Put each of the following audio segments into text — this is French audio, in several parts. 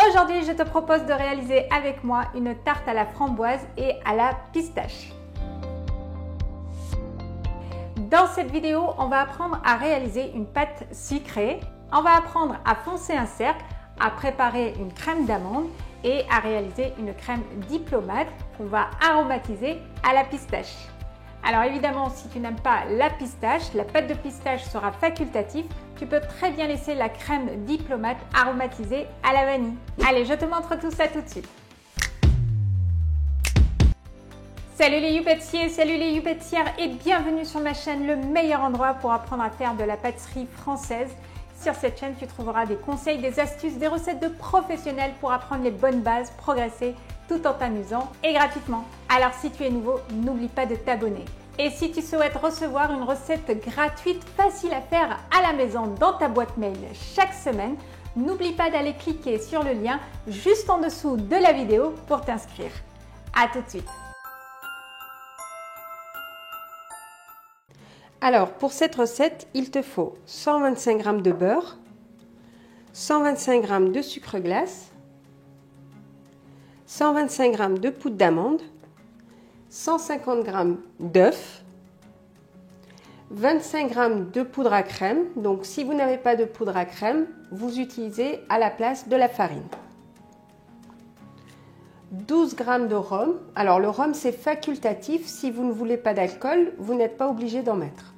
Aujourd'hui, je te propose de réaliser avec moi une tarte à la framboise et à la pistache. Dans cette vidéo, on va apprendre à réaliser une pâte sucrée, on va apprendre à foncer un cercle, à préparer une crème d'amande et à réaliser une crème diplomate qu'on va aromatiser à la pistache. Alors évidemment, si tu n'aimes pas la pistache, la pâte de pistache sera facultative. Tu peux très bien laisser la crème diplomate aromatisée à la vanille. Allez, je te montre tout ça tout de suite. Salut les youpétiers, salut les youpétières et bienvenue sur ma chaîne, le meilleur endroit pour apprendre à faire de la pâtisserie française. Sur cette chaîne, tu trouveras des conseils, des astuces, des recettes de professionnels pour apprendre les bonnes bases, progresser tout en t'amusant et gratuitement. Alors si tu es nouveau, n'oublie pas de t'abonner. Et si tu souhaites recevoir une recette gratuite facile à faire à la maison dans ta boîte mail chaque semaine, n'oublie pas d'aller cliquer sur le lien juste en dessous de la vidéo pour t'inscrire. À tout de suite. Alors, pour cette recette, il te faut 125 g de beurre, 125 g de sucre glace, 125 g de poudre d'amande, 150 g d'œufs, 25 g de poudre à crème. Donc, si vous n'avez pas de poudre à crème, vous utilisez à la place de la farine. 12 g de rhum. Alors, le rhum, c'est facultatif. Si vous ne voulez pas d'alcool, vous n'êtes pas obligé d'en mettre.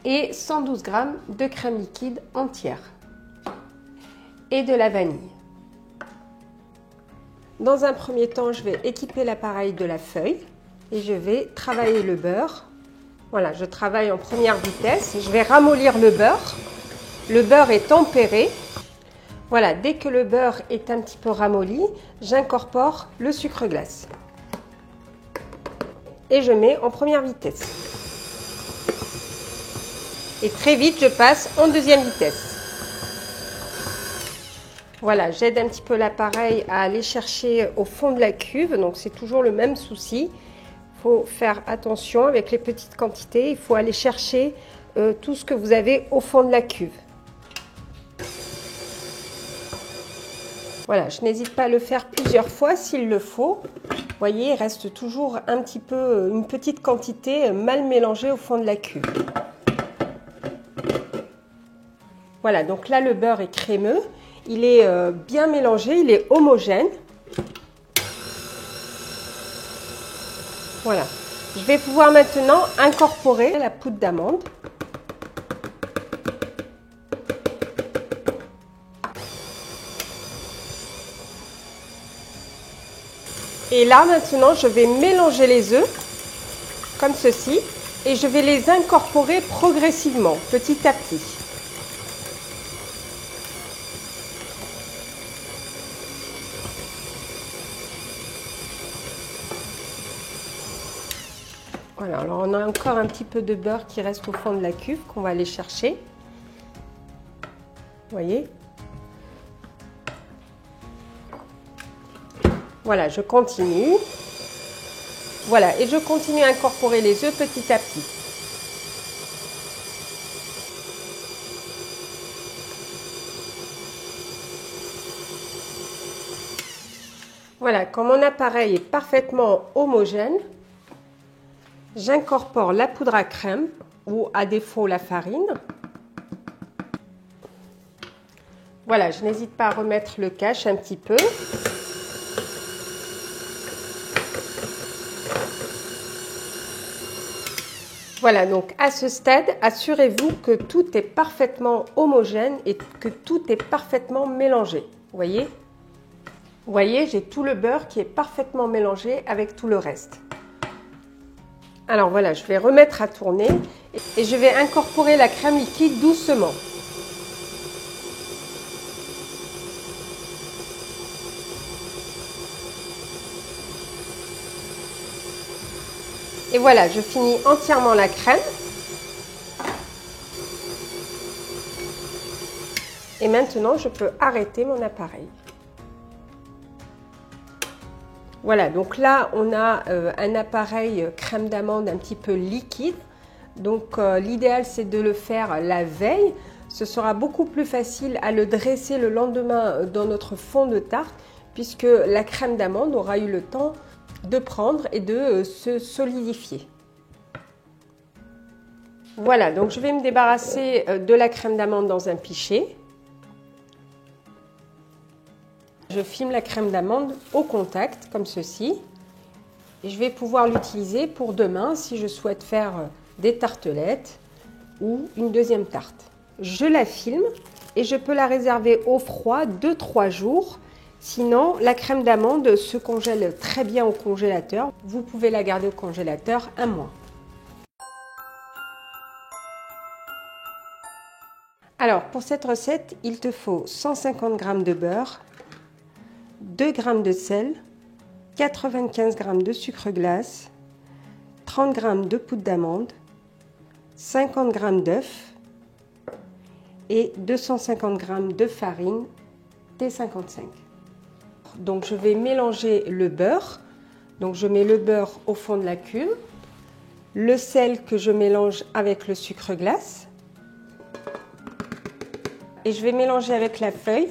Et 112 g de crème liquide entière. Et de la vanille. Dans un premier temps, je vais équiper l'appareil de la feuille et je vais travailler le beurre. Voilà, je travaille en première vitesse. Je vais ramollir le beurre. Le beurre est tempéré. Voilà, dès que le beurre est un petit peu ramolli, j'incorpore le sucre glace. Et je mets en première vitesse. Et très vite, je passe en deuxième vitesse. Voilà, j'aide un petit peu l'appareil à aller chercher au fond de la cuve. Donc, c'est toujours le même souci. Il faut faire attention avec les petites quantités. Il faut aller chercher tout ce que vous avez au fond de la cuve. Voilà, je n'hésite pas à le faire plusieurs fois s'il le faut. Vous voyez, il reste toujours un petit peu, une petite quantité mal mélangée au fond de la cuve. Voilà, donc là, le beurre est crémeux. Il est bien mélangé, il est homogène. Voilà. Je vais pouvoir maintenant incorporer la poudre d'amande. Et là, maintenant, je vais mélanger les œufs, comme ceci, et je vais les incorporer progressivement, petit à petit. Voilà, alors on a encore un petit peu de beurre qui reste au fond de la cuve qu'on va aller chercher. Vous voyez? Voilà, je continue. Voilà, et je continue à incorporer les œufs petit à petit. Voilà, quand mon appareil est parfaitement homogène, j'incorpore la poudre à crème ou à défaut la farine. Voilà, je n'hésite pas à remettre le cache un petit peu. Voilà, donc à ce stade, assurez-vous que tout est parfaitement homogène et que tout est parfaitement mélangé. Vous voyez? Vous voyez, j'ai tout le beurre qui est parfaitement mélangé avec tout le reste. Alors voilà, je vais remettre à tourner et je vais incorporer la crème liquide doucement. Et voilà, je finis entièrement la crème. Et maintenant, je peux arrêter mon appareil. Voilà, donc là, on a un appareil crème d'amande un petit peu liquide. Donc, l'idéal, c'est de le faire la veille. ce sera beaucoup plus facile à le dresser le lendemain dans notre fond de tarte puisque la crème d'amande aura eu le temps de prendre et de se solidifier. Voilà, donc je vais me débarrasser de la crème d'amande dans un pichet. Je filme la crème d'amande au contact, comme ceci. Et je vais pouvoir l'utiliser pour demain si je souhaite faire des tartelettes ou une deuxième tarte. Je la filme et je peux la réserver au froid 2-3 jours. Sinon, la crème d'amande se congèle très bien au congélateur. Vous pouvez la garder au congélateur 1 mois. Alors, pour cette recette, il te faut 150 g de beurre, 2 g de sel, 95 g de sucre glace, 30 g de poudre d'amande, 50 g d'œufs et 250 g de farine T55. Donc, je vais mélanger le beurre. Donc, je mets le beurre au fond de la cuve, le sel que je mélange avec le sucre glace. Et je vais mélanger avec la feuille.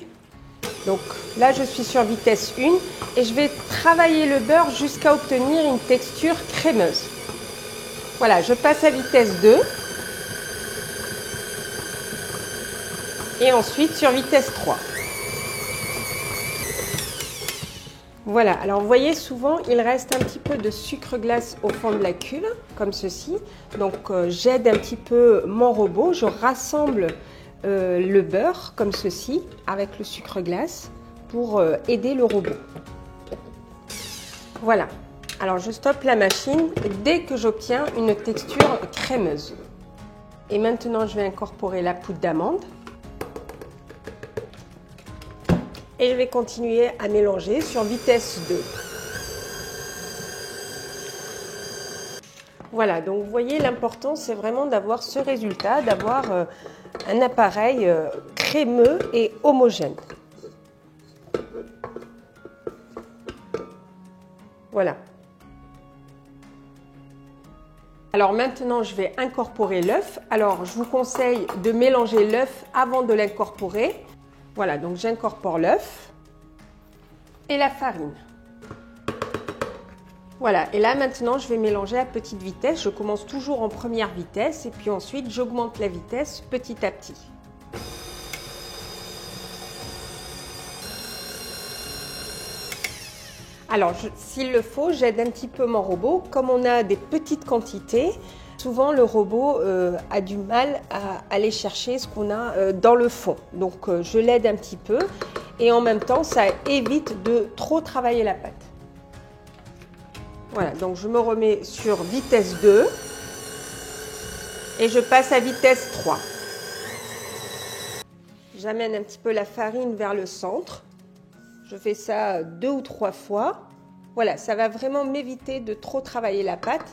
Donc là, je suis sur vitesse 1 et je vais travailler le beurre jusqu'à obtenir une texture crémeuse. Voilà, je passe à vitesse 2. Et ensuite sur vitesse 3. Voilà, alors vous voyez souvent, il reste un petit peu de sucre glace au fond de la cuve, comme ceci. Donc j'aide un petit peu mon robot, je rassemble le beurre comme ceci avec le sucre glace pour aider le robot. Voilà, alors je stoppe la machine dès que j'obtiens une texture crémeuse. Et maintenant je vais incorporer la poudre d'amande et je vais continuer à mélanger sur vitesse 2. Voilà, donc vous voyez, l'important c'est vraiment d'avoir ce résultat, d'avoir un appareil crémeux et homogène. Voilà. Alors maintenant, je vais incorporer l'œuf. Alors, je vous conseille de mélanger l'œuf avant de l'incorporer. Voilà, donc j'incorpore l'œuf et la farine. Voilà, et là maintenant je vais mélanger à petite vitesse. Je commence toujours en première vitesse et puis ensuite j'augmente la vitesse petit à petit. Alors, s'il le faut, j'aide un petit peu mon robot. Comme on a des petites quantités, souvent le robot a du mal à aller chercher ce qu'on a dans le fond. Donc je l'aide un petit peu et en même temps ça évite de trop travailler la pâte. Voilà, donc je me remets sur vitesse 2 et je passe à vitesse 3. J'amène un petit peu la farine vers le centre. Je fais ça 2 ou 3 fois. Voilà, ça va vraiment m'éviter de trop travailler la pâte.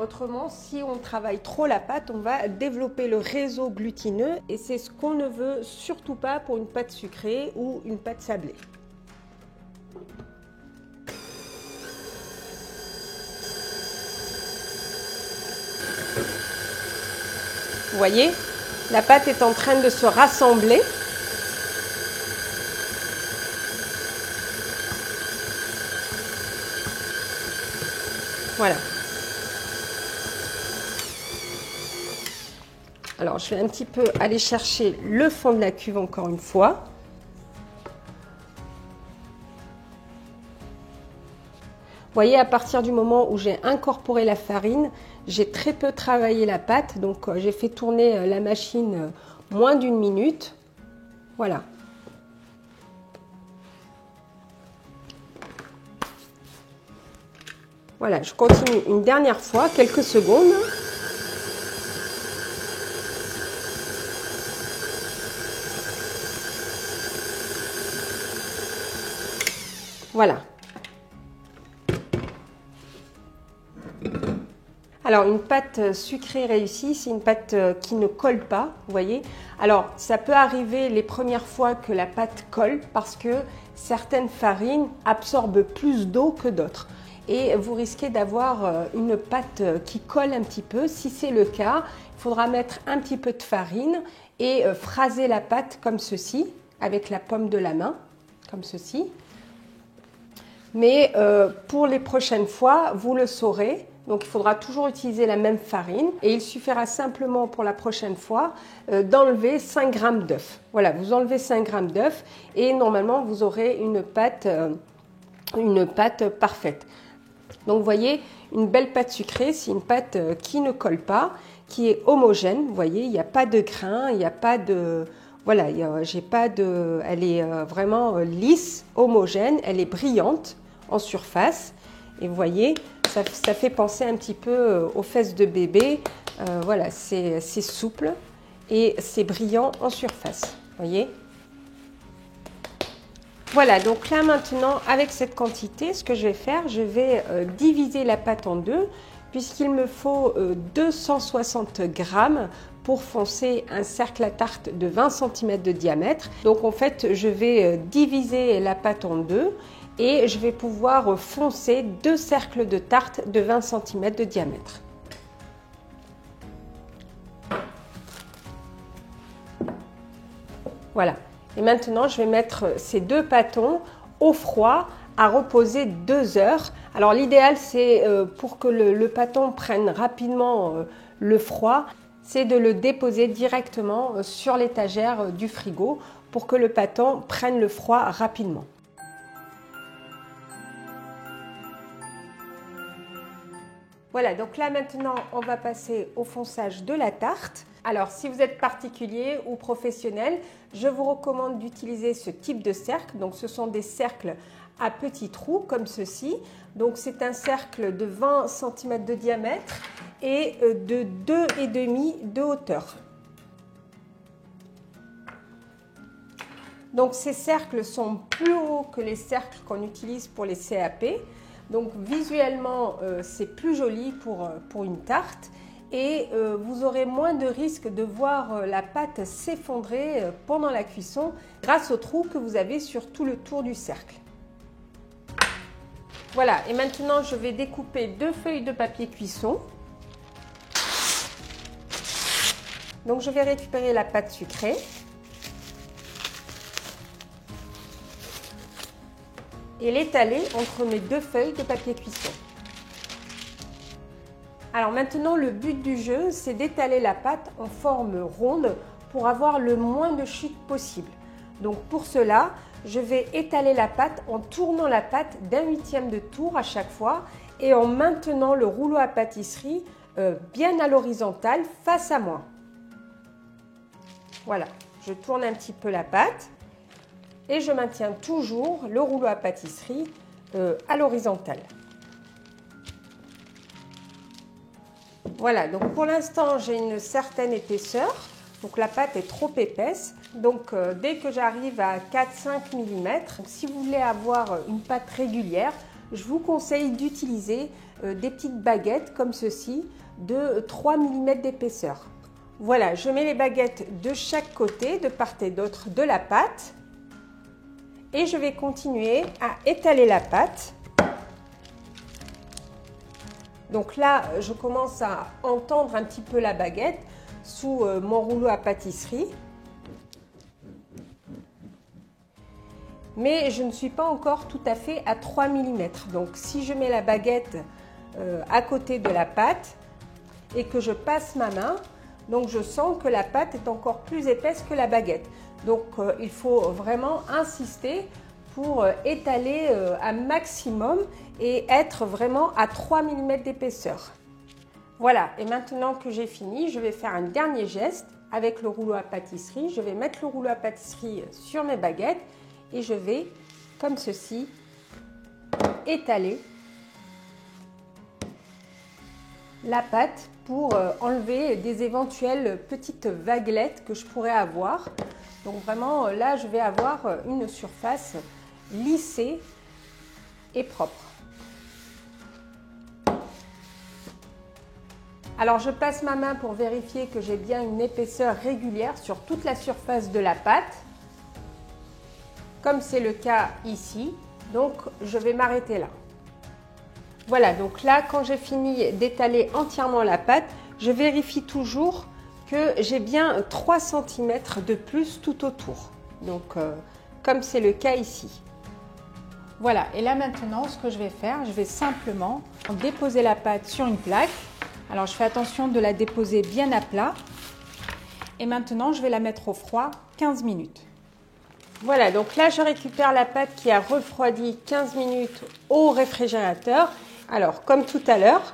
Autrement, si on travaille trop la pâte, on va développer le réseau glutineux et c'est ce qu'on ne veut surtout pas pour une pâte sucrée ou une pâte sablée. Vous voyez, la pâte est en train de se rassembler. Voilà. Alors, je vais un petit peu aller chercher le fond de la cuve encore une fois. Vous voyez, à partir du moment où j'ai incorporé la farine, j'ai très peu travaillé la pâte. Donc, j'ai fait tourner la machine moins d'1 minute. Voilà. Voilà, je continue une dernière fois, quelques secondes. Voilà. Alors, une pâte sucrée réussie, c'est une pâte qui ne colle pas, vous voyez. Alors, ça peut arriver les premières fois que la pâte colle parce que certaines farines absorbent plus d'eau que d'autres. Et vous risquez d'avoir une pâte qui colle un petit peu. Si c'est le cas, il faudra mettre un petit peu de farine et phraser la pâte comme ceci, avec la paume de la main, comme ceci. Mais pour les prochaines fois, vous le saurez. Donc, il faudra toujours utiliser la même farine et il suffira simplement pour la prochaine fois d'enlever 5 g d'œuf. Voilà, vous enlevez 5 g d'œuf et normalement, vous aurez une pâte parfaite. Donc, vous voyez, une belle pâte sucrée, c'est une pâte qui ne colle pas, qui est homogène. Vous voyez, il n'y a pas de grains, il n'y a pas de... Voilà, elle est vraiment lisse, homogène, elle est brillante en surface. Et vous voyez, ça fait penser un petit peu aux fesses de bébé. Voilà, c'est souple et c'est brillant en surface. Vous voyez? Voilà, donc là maintenant, avec cette quantité, ce que je vais faire, je vais diviser la pâte en deux, puisqu'il me faut 260 g pour foncer un cercle à tarte de 20 cm de diamètre. Donc en fait, je vais diviser la pâte en deux et je vais pouvoir foncer 2 cercles de tarte de 20 cm de diamètre. Voilà. Et maintenant, je vais mettre ces 2 pâtons au froid à reposer 2 heures. Alors l'idéal, c'est pour que le pâton prenne rapidement le froid, c'est de le déposer directement sur l'étagère du frigo pour que le pâton prenne le froid rapidement. Voilà, donc là maintenant, on va passer au fonçage de la tarte. Alors, si vous êtes particulier ou professionnel, je vous recommande d'utiliser ce type de cercle. Donc, ce sont des cercles à petits trous comme ceci. Donc, c'est un cercle de 20 cm de diamètre et de 2,5 de hauteur. Donc, ces cercles sont plus hauts que les cercles qu'on utilise pour les CAP. Donc, visuellement, c'est plus joli pour une tarte. Et vous aurez moins de risque de voir la pâte s'effondrer pendant la cuisson grâce aux trous que vous avez sur tout le tour du cercle. Voilà, et maintenant je vais découper 2 feuilles de papier cuisson. Donc je vais récupérer la pâte sucrée. Et l'étaler entre mes 2 feuilles de papier cuisson. Alors maintenant, le but du jeu, c'est d'étaler la pâte en forme ronde pour avoir le moins de chute possible. Donc pour cela, je vais étaler la pâte en tournant la pâte d'1/8 de tour à chaque fois et en maintenant le rouleau à pâtisserie bien à l'horizontale face à moi. Voilà, je tourne un petit peu la pâte et je maintiens toujours le rouleau à pâtisserie à l'horizontale. Voilà, donc pour l'instant, j'ai une certaine épaisseur. Donc la pâte est trop épaisse. Donc dès que j'arrive à 4-5 mm, si vous voulez avoir une pâte régulière, je vous conseille d'utiliser des petites baguettes comme ceci de 3 mm d'épaisseur. Voilà, je mets les baguettes de chaque côté, de part et d'autre de la pâte. Et je vais continuer à étaler la pâte. Donc là, je commence à entendre un petit peu la baguette sous mon rouleau à pâtisserie. Mais je ne suis pas encore tout à fait à 3 mm. Donc si je mets la baguette à côté de la pâte et que je passe ma main, donc je sens que la pâte est encore plus épaisse que la baguette. Donc il faut vraiment insister pour étaler un maximum et être vraiment à 3 mm d'épaisseur. Voilà, et maintenant que j'ai fini, je vais faire un dernier geste avec le rouleau à pâtisserie. Je vais mettre le rouleau à pâtisserie sur mes baguettes et je vais, comme ceci, étaler la pâte pour enlever des éventuelles petites vaguelettes que je pourrais avoir. Donc vraiment, là, je vais avoir une surface lissée et propre. Alors, je passe ma main pour vérifier que j'ai bien une épaisseur régulière sur toute la surface de la pâte, comme c'est le cas ici. Donc, je vais m'arrêter là. Voilà, donc là, quand j'ai fini d'étaler entièrement la pâte, je vérifie toujours que j'ai bien 3 cm de plus tout autour. Donc, comme c'est le cas ici. Voilà, et là maintenant, ce que je vais faire, je vais simplement déposer la pâte sur une plaque. Alors, je fais attention de la déposer bien à plat. Et maintenant, je vais la mettre au froid 15 minutes. Voilà, donc là, je récupère la pâte qui a refroidi 15 minutes au réfrigérateur. Alors, comme tout à l'heure,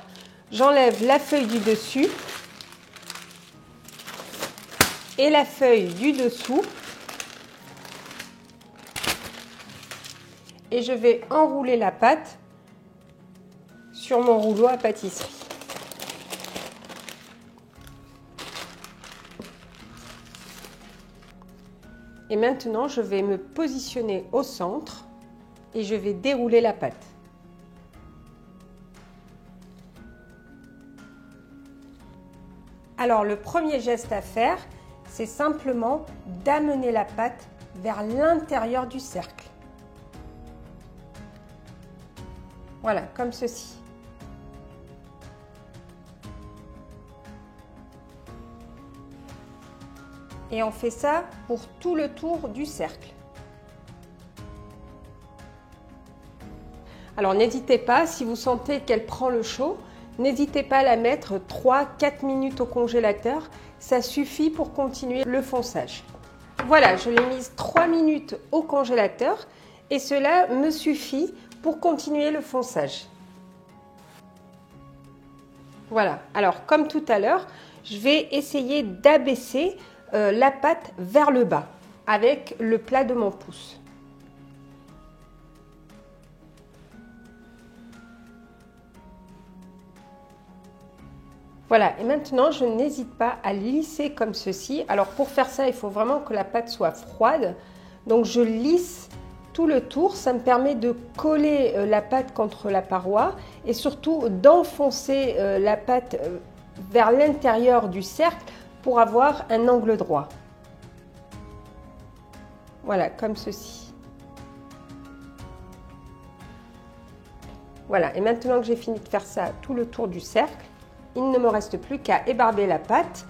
j'enlève la feuille du dessus et la feuille du dessous. Et je vais enrouler la pâte sur mon rouleau à pâtisserie. Et maintenant, je vais me positionner au centre et je vais dérouler la pâte. Alors, le premier geste à faire, c'est simplement d'amener la pâte vers l'intérieur du cercle. Voilà, comme ceci. Et on fait ça pour tout le tour du cercle. Alors n'hésitez pas, si vous sentez qu'elle prend le chaud, n'hésitez pas à la mettre 3-4 minutes au congélateur. Ça suffit pour continuer le fonçage. Voilà, je l'ai mise 3 minutes au congélateur et cela me suffit pour continuer le fonçage. Voilà, alors comme tout à l'heure, je vais essayer d'abaisser la pâte vers le bas avec le plat de mon pouce. Voilà, et maintenant je n'hésite pas à lisser comme ceci. Alors pour faire ça, il faut vraiment que la pâte soit froide. Donc je lisse tout le tour, ça me permet de coller la pâte contre la paroi et surtout d'enfoncer la pâte vers l'intérieur du cercle pour avoir un angle droit. Voilà, comme ceci. Voilà, et maintenant que j'ai fini de faire ça tout le tour du cercle, il ne me reste plus qu'à ébarber la pâte.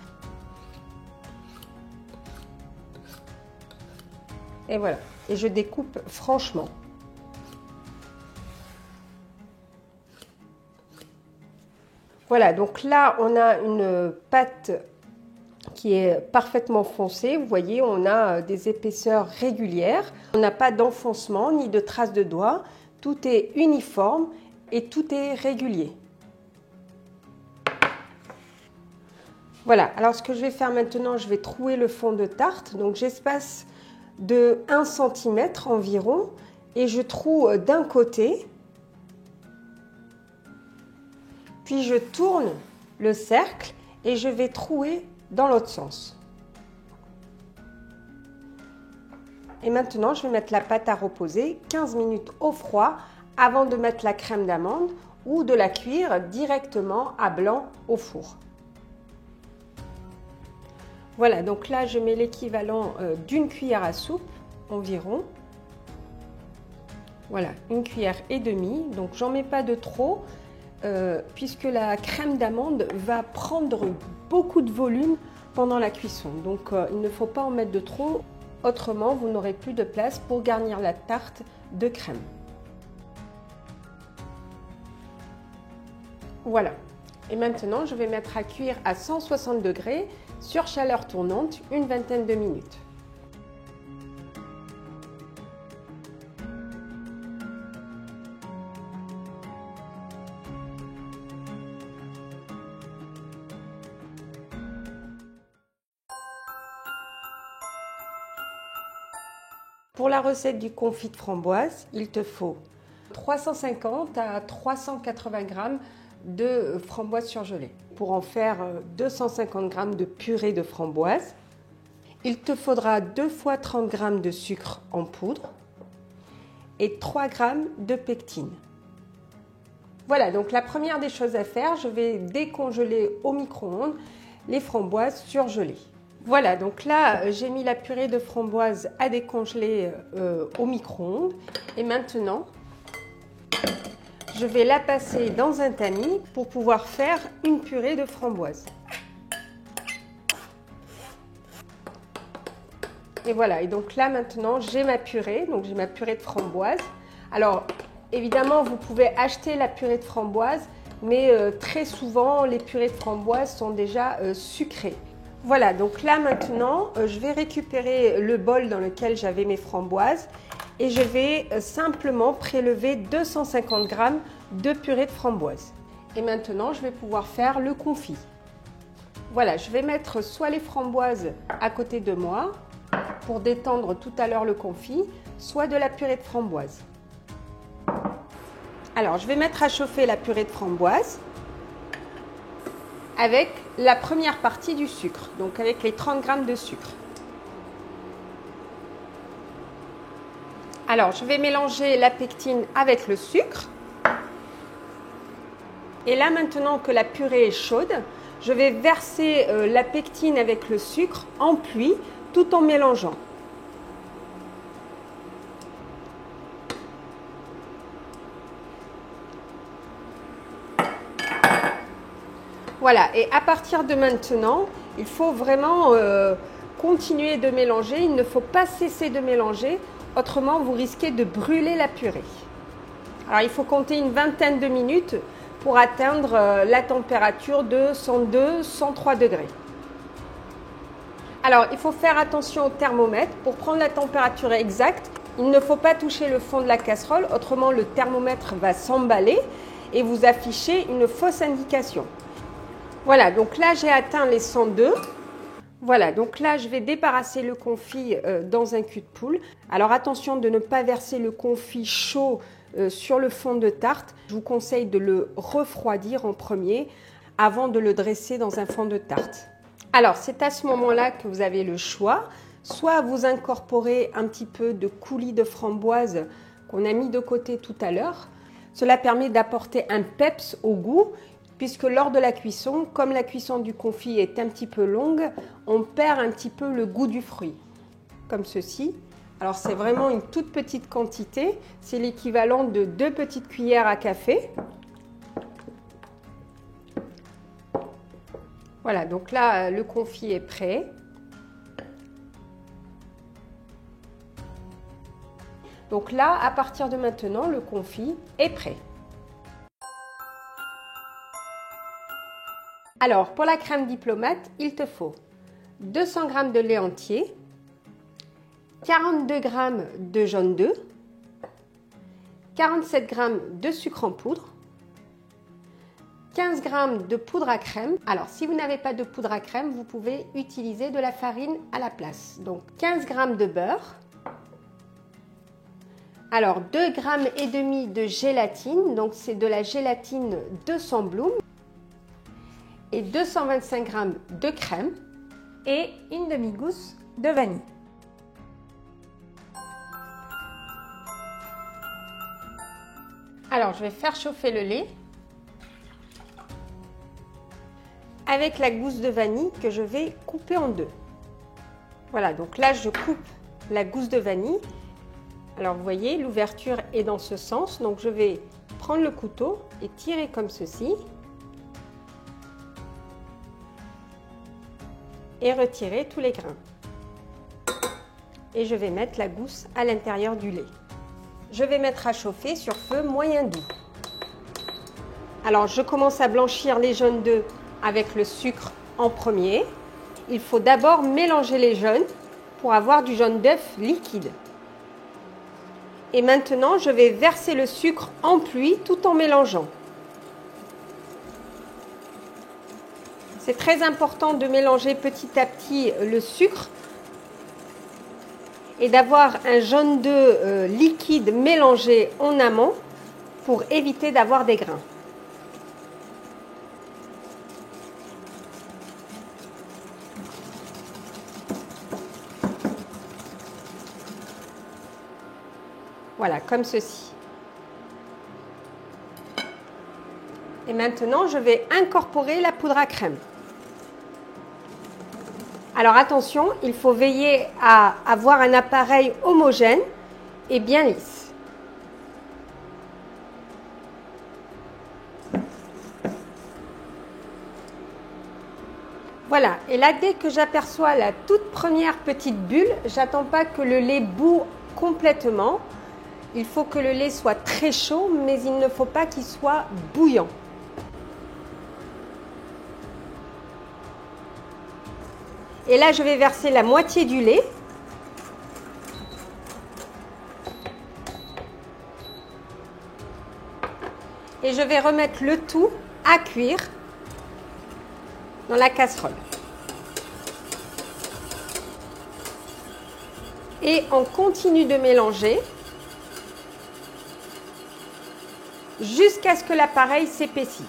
Et voilà, et je découpe franchement. Voilà, donc là, on a une pâte qui est parfaitement foncée. Vous voyez, on a des épaisseurs régulières. On n'a pas d'enfoncement ni de traces de doigts. Tout est uniforme et tout est régulier. Voilà, alors ce que je vais faire maintenant, je vais trouer le fond de tarte. Donc j'espace de 1 cm environ et je troue d'un côté. Puis je tourne le cercle et je vais trouer dans l'autre sens. Et maintenant, je vais mettre la pâte à reposer 15 minutes au froid avant de mettre la crème d'amande ou de la cuire directement à blanc au four. Voilà, donc là, je mets l'équivalent d'une cuillère à soupe environ. Voilà, 1,5 cuillère. Donc, j'en mets pas de trop puisque la crème d'amande va prendre beaucoup de volume pendant la cuisson. Donc, il ne faut pas en mettre de trop. Autrement, vous n'aurez plus de place pour garnir la tarte de crème. Voilà. Et maintenant, je vais mettre à cuire à 160 degrés sur chaleur tournante une vingtaine de minutes. Pour la recette du confit de framboise, il te faut 350 à 380 g de framboise surgelée. Pour en faire 250 g de purée de framboise, il te faudra 2 fois 30 g de sucre en poudre et 3 g de pectine. Voilà, donc la première des choses à faire, je vais décongeler au micro-ondes les framboises surgelées. Voilà, donc là, j'ai mis la purée de framboise à décongeler au micro-ondes. Et maintenant, je vais la passer dans un tamis pour pouvoir faire une purée de framboise. Et voilà, et donc là maintenant j'ai ma purée, donc j'ai ma purée de framboise. Alors évidemment vous pouvez acheter la purée de framboise, mais très souvent les purées de framboise sont déjà sucrées. Voilà, donc là maintenant je vais récupérer le bol dans lequel j'avais mes framboises et je vais simplement prélever 250 g de purée de framboise. Et maintenant je vais pouvoir faire le confit. Voilà, je vais mettre soit les framboises à côté de moi pour détendre tout à l'heure le confit, soit de la purée de framboise. Alors, je vais mettre à chauffer la purée de framboise avec la première partie du sucre, donc avec les 30 g de sucre. Alors, je vais mélanger la pectine avec le sucre. Et là, maintenant que la purée est chaude, je vais verser la pectine avec le sucre en pluie tout en mélangeant. Voilà, et à partir de maintenant, il faut vraiment continuer de mélanger. Il ne faut pas cesser de mélanger, autrement vous risquez de brûler la purée. Alors il faut compter une vingtaine de minutes pour atteindre la température de 102-103 degrés. Alors il faut faire attention au thermomètre. Pour prendre la température exacte, il ne faut pas toucher le fond de la casserole, autrement le thermomètre va s'emballer et vous afficher une fausse indication. Voilà, donc là j'ai atteint les 102. Voilà, donc là je vais débarrasser le confit dans un cul de poule. Alors attention de ne pas verser le confit chaud sur le fond de tarte. Je vous conseille de le refroidir en premier avant de le dresser dans un fond de tarte. Alors c'est à ce moment-là que vous avez le choix. Soit vous incorporez un petit peu de coulis de framboise qu'on a mis de côté tout à l'heure. Cela permet d'apporter un peps au goût, puisque lors de la cuisson, comme la cuisson du confit est un petit peu longue, on perd un petit peu le goût du fruit, comme ceci. Alors c'est vraiment une toute petite quantité, c'est l'équivalent de 2 petites cuillères à café. Voilà, donc là le confit est prêt. Donc là, à partir de maintenant, le confit est prêt. Alors, pour la crème diplomate, il te faut 200 g de lait entier, 42 g de jaune d'œuf, 47 g de sucre en poudre, 15 g de poudre à crème. Alors, si vous n'avez pas de poudre à crème, vous pouvez utiliser de la farine à la place. Donc, 15 g de beurre. Alors, 2,5 g de gélatine. Donc, c'est de la gélatine de Sandbloom. Et 225 g de crème et une demi-gousse de vanille. Alors, je vais faire chauffer le lait avec la gousse de vanille que je vais couper en deux. Voilà, donc là, je coupe la gousse de vanille. Alors, vous voyez, l'ouverture est dans ce sens. Donc, je vais prendre le couteau et tirer comme ceci. Et retirer tous les grains. Et je vais mettre la gousse à l'intérieur du lait. Je vais mettre à chauffer sur feu moyen doux. Alors je commence à blanchir les jaunes d'œufs avec le sucre en premier. Il faut d'abord mélanger les jaunes pour avoir du jaune d'œuf liquide. Et maintenant je vais verser le sucre en pluie tout en mélangeant. C'est très important de mélanger petit à petit le sucre et d'avoir un jaune d'œuf liquide mélangé en amont pour éviter d'avoir des grains. Voilà, comme ceci. Et maintenant, je vais incorporer la poudre à crème. Alors attention, il faut veiller à avoir un appareil homogène et bien lisse. Voilà, et là dès que j'aperçois la toute première petite bulle, j'attends pas que le lait bout complètement. Il faut que le lait soit très chaud, mais il ne faut pas qu'il soit bouillant. Et là, je vais verser la moitié du lait. Et je vais remettre le tout à cuire dans la casserole. Et on continue de mélanger jusqu'à ce que l'appareil s'épaissit.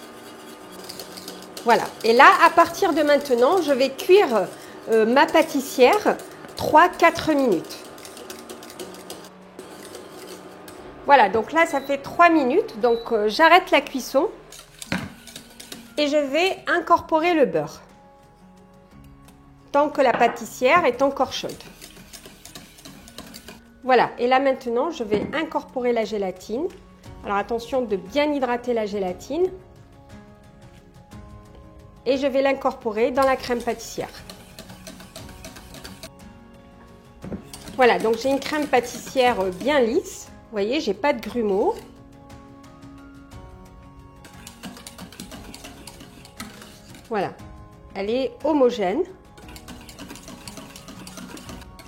Voilà. Et là, à partir de maintenant, je vais cuire ma pâtissière 3-4 minutes. Voilà, donc là, ça fait 3 minutes. Donc, j'arrête la cuisson et je vais incorporer le beurre tant que la pâtissière est encore chaude. Voilà, et là maintenant, je vais incorporer la gélatine. Alors, attention de bien hydrater la gélatine. Et je vais l'incorporer dans la crème pâtissière. Voilà, donc j'ai une crème pâtissière bien lisse. Vous voyez, j'ai pas de grumeaux. Voilà, elle est homogène.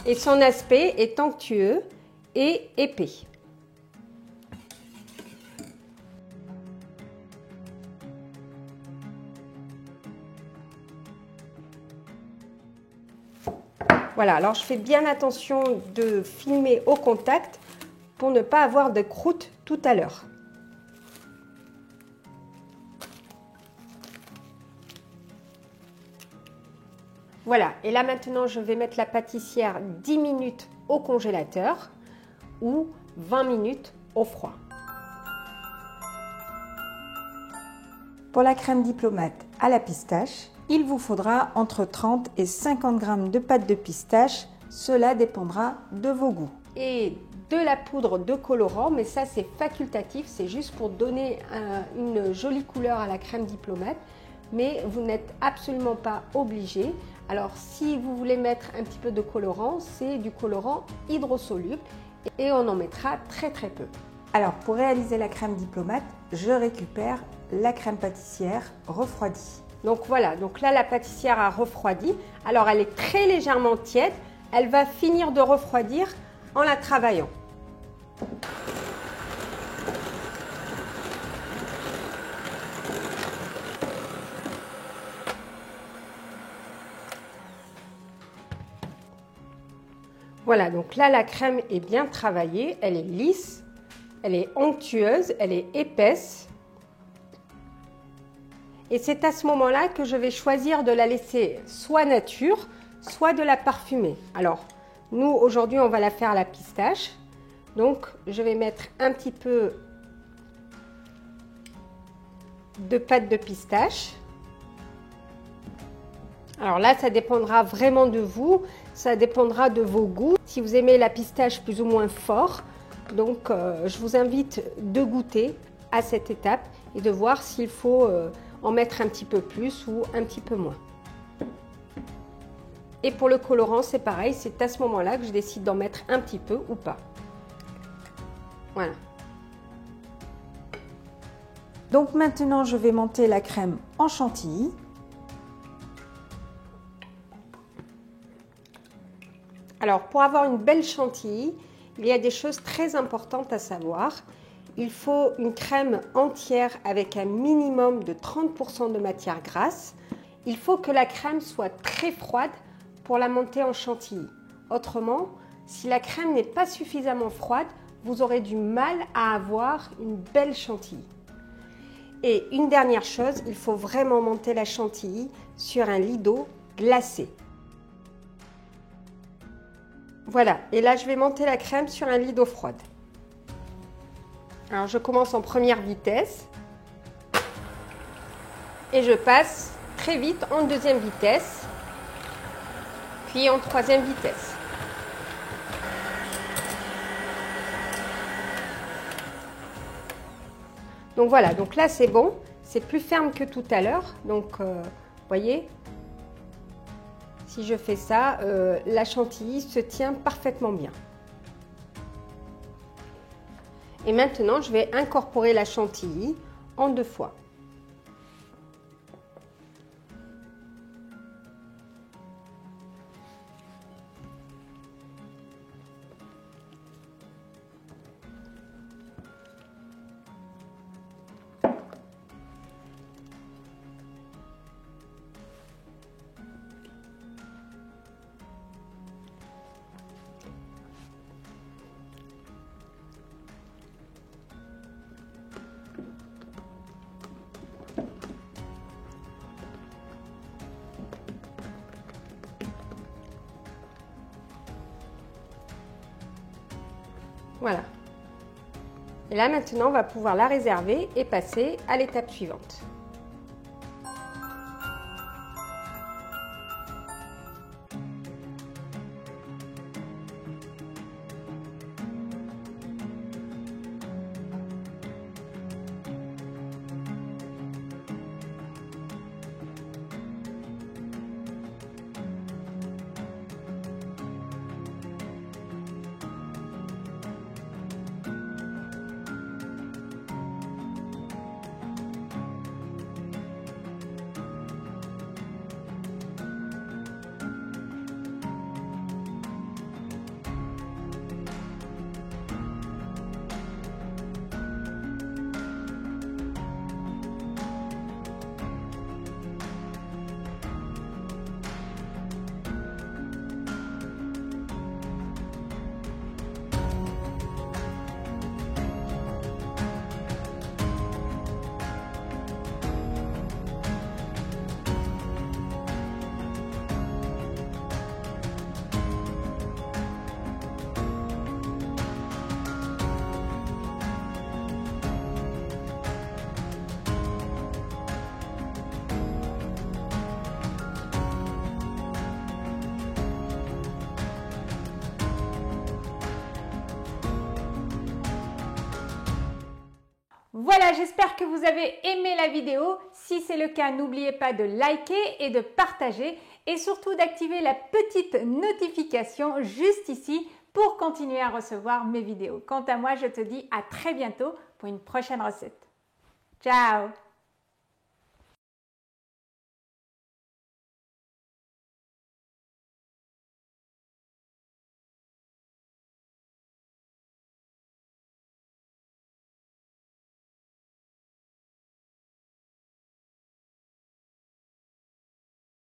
Et son aspect est onctueux et épais. Voilà, alors je fais bien attention de filmer au contact pour ne pas avoir de croûte tout à l'heure. Voilà, et là maintenant je vais mettre la pâtissière 10 minutes au congélateur ou 20 minutes au froid. Pour la crème diplomate à la pistache, il vous faudra entre 30 et 50 g de pâte de pistache, cela dépendra de vos goûts. Et de la poudre de colorant, mais ça c'est facultatif, c'est juste pour donner une jolie couleur à la crème diplomate, mais vous n'êtes absolument pas obligé. Alors si vous voulez mettre un petit peu de colorant, c'est du colorant hydrosoluble et on en mettra très très peu. Alors pour réaliser la crème diplomate, je récupère la crème pâtissière refroidie. Donc voilà, donc là la pâtissière a refroidi. Alors elle est très légèrement tiède, elle va finir de refroidir en la travaillant. Voilà, donc là la crème est bien travaillée, elle est lisse, elle est onctueuse, elle est épaisse. Et c'est à ce moment-là que je vais choisir de la laisser soit nature, soit de la parfumer. Alors, nous, aujourd'hui, on va la faire à la pistache. Donc, je vais mettre un petit peu de pâte de pistache. Alors là, ça dépendra vraiment de vous. Ça dépendra de vos goûts. Si vous aimez la pistache plus ou moins fort, donc je vous invite de goûter à cette étape et de voir s'il faut en mettre un petit peu plus ou un petit peu moins. Et pour le colorant, c'est pareil, c'est à ce moment-là que je décide d'en mettre un petit peu ou pas. Voilà. Donc maintenant, je vais monter la crème en chantilly. Alors, pour avoir une belle chantilly, il y a des choses très importantes à savoir. Il faut une crème entière avec un minimum de 30% de matière grasse. Il faut que la crème soit très froide pour la monter en chantilly. Autrement, si la crème n'est pas suffisamment froide, vous aurez du mal à avoir une belle chantilly. Et une dernière chose, il faut vraiment monter la chantilly sur un lit d'eau glacé. Voilà, et là je vais monter la crème sur un lit d'eau froide. Alors je commence en première vitesse et je passe très vite en deuxième vitesse, puis en troisième vitesse. Donc voilà, donc là c'est bon, c'est plus ferme que tout à l'heure, donc voyez, Si je fais ça, la chantilly se tient parfaitement bien. Et maintenant, je vais incorporer la chantilly en 2 fois. Voilà. Et là maintenant, on va pouvoir la réserver et passer à l'étape suivante. Voilà, j'espère que vous avez aimé la vidéo. Si c'est le cas, n'oubliez pas de liker et de partager et surtout d'activer la petite notification juste ici pour continuer à recevoir mes vidéos. Quant à moi, je te dis à très bientôt pour une prochaine recette. Ciao!